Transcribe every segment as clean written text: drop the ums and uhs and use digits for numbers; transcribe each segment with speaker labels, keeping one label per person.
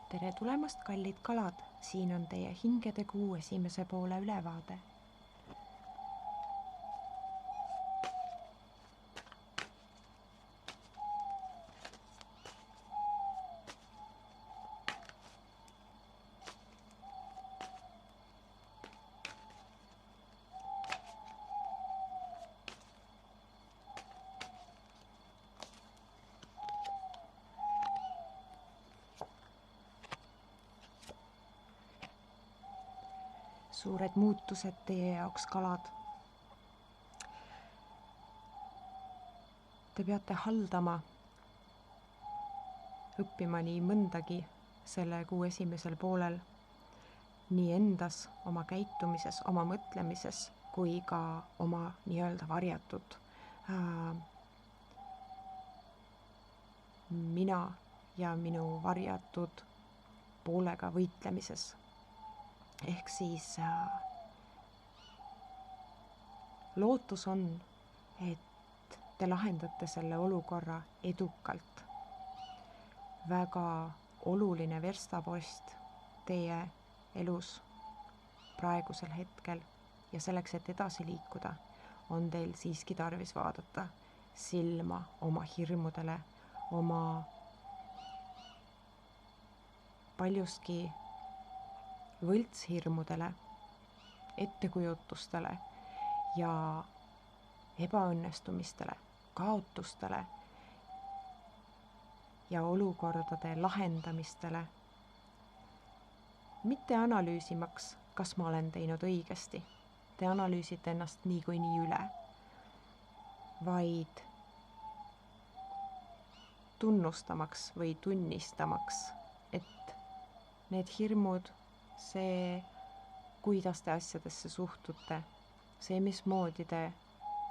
Speaker 1: Tere tulemast, kallid kalad! Siin on teie hingedekuu esimese poole ülevaade. Suured muutused teie jaoks, kalad. Te peate haldama, õppima nii mõndagi selle kuu esimesel poolel, nii endas, oma käitumises, oma mõtlemises, kui ka oma nii-öelda varjatud mina ja minu varjatud poolega võitlemises. Ehk siis lootus on, et te lahendate selle olukorra edukalt. Väga oluline verstapost teie elus praegusel hetkel ja selleks, et edasi liikuda, on teil siiski tarvis vaadata silma oma hirmudele, oma paljuski võltshirmudele, ettekujutustele ja ebaõnnestumistele, kaotustele ja olukordade lahendamistele. Mitte analüüsimaks, kas ma olen teinud õigesti. Te analüüsite ennast niikuinii üle, vaid tunnustamaks või tunnistamaks, et need hirmud, see, kuidas te asjadesse suhtute, see, mismoodi te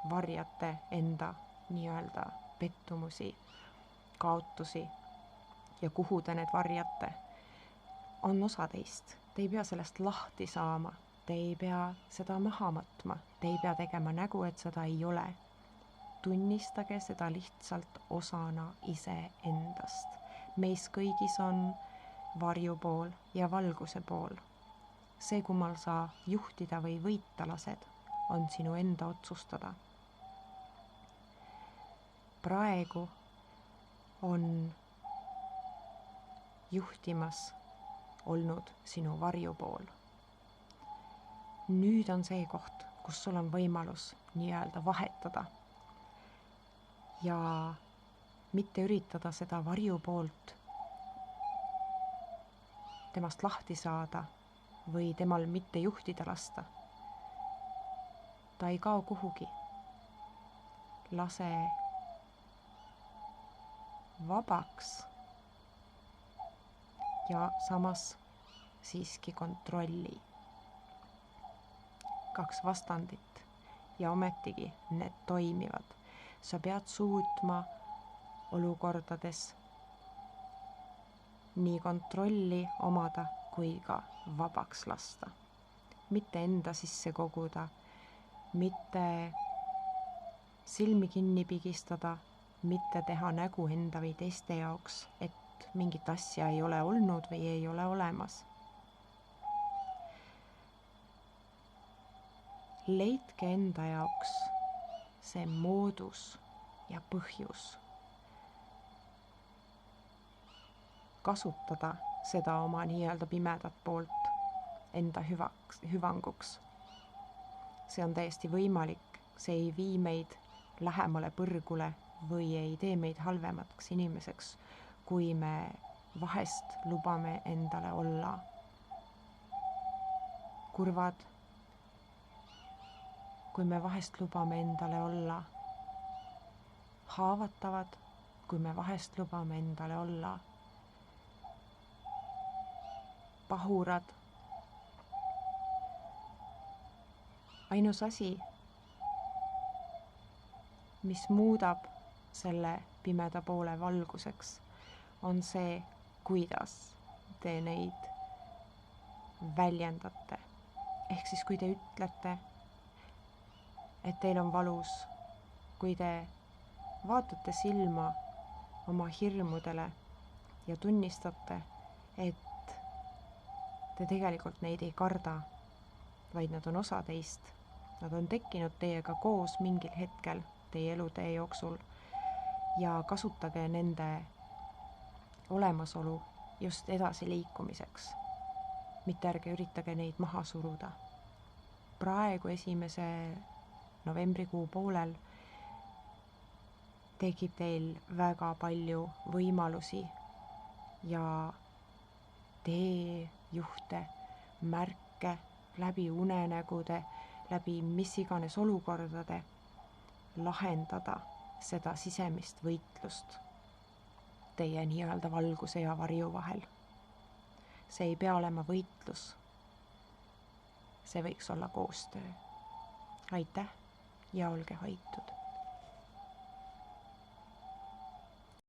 Speaker 1: varjate enda nii-öelda pettumusi, kaotusi ja kuhu te need varjate, on osa teist. Te ei pea sellest lahti saama, te ei pea seda maha matma, te ei pea tegema nägu, et seda ei ole. Tunnistage seda lihtsalt osana iseendast. Meis kõigis on varjupool ja valguse pool. See, kummal sa juhtida või võita lased, on sinu enda otsustada. Praegu on juhtimas olnud sinu varjupool. Nüüd on see koht, kus sul on võimalus nii-öelda vahetada ja mitte üritada seda varjupoolt temast lahti saada või temal mitte juhtida lasta. Ta ei kao kuhugi. Lase vabaks ja samas siiski kontrolli. 2 vastandit ja ometigi need toimivad. Sa pead suutma olukordades nii kontrolli omada kui ka vabaks lasta. Mitte enda sisse koguda, mitte silmi kinni pigistada, mitte teha nägu enda või teiste jaoks, et mingit asja ei ole olnud või ei ole olemas. Leidke enda jaoks see moodus ja põhjus. Kasutada seda oma nii-öelda pimedat poolt enda hüvanguks. See on täiesti võimalik, see ei vii meid lähemale põrgule või ei tee meid halvemaks inimeseks, kui me vahest lubame endale olla kurvad, kui me vahest lubame endale olla haavatavad, kui me vahest lubame endale olla pahurad. Ainus asi, mis muudab selle pimeda poole valguseks, on see, kuidas te neid väljendate. Ehk siis, kui te ütlete, et teil on valus, kui te vaatate silma oma hirmudele ja tunnistate, et te tegelikult neid ei karda, vaid nad on osa teist. Nad on tekkinud teiega koos mingil hetkel teie elutee jooksul ja kasutage nende olemasolu just edasiliikumiseks. Mitte ärge üritage neid maha suruda. Praegu 1. novembrikuu poolel tekib teil väga palju võimalusi ja teejuhte, märke läbi unenägude, läbi mis iganes olukordade lahendada seda sisemist võitlust teie nii-öelda valguse ja varju vahel. See ei pea olema võitlus. See võiks olla koostöö. Aitäh ja olge hoitud!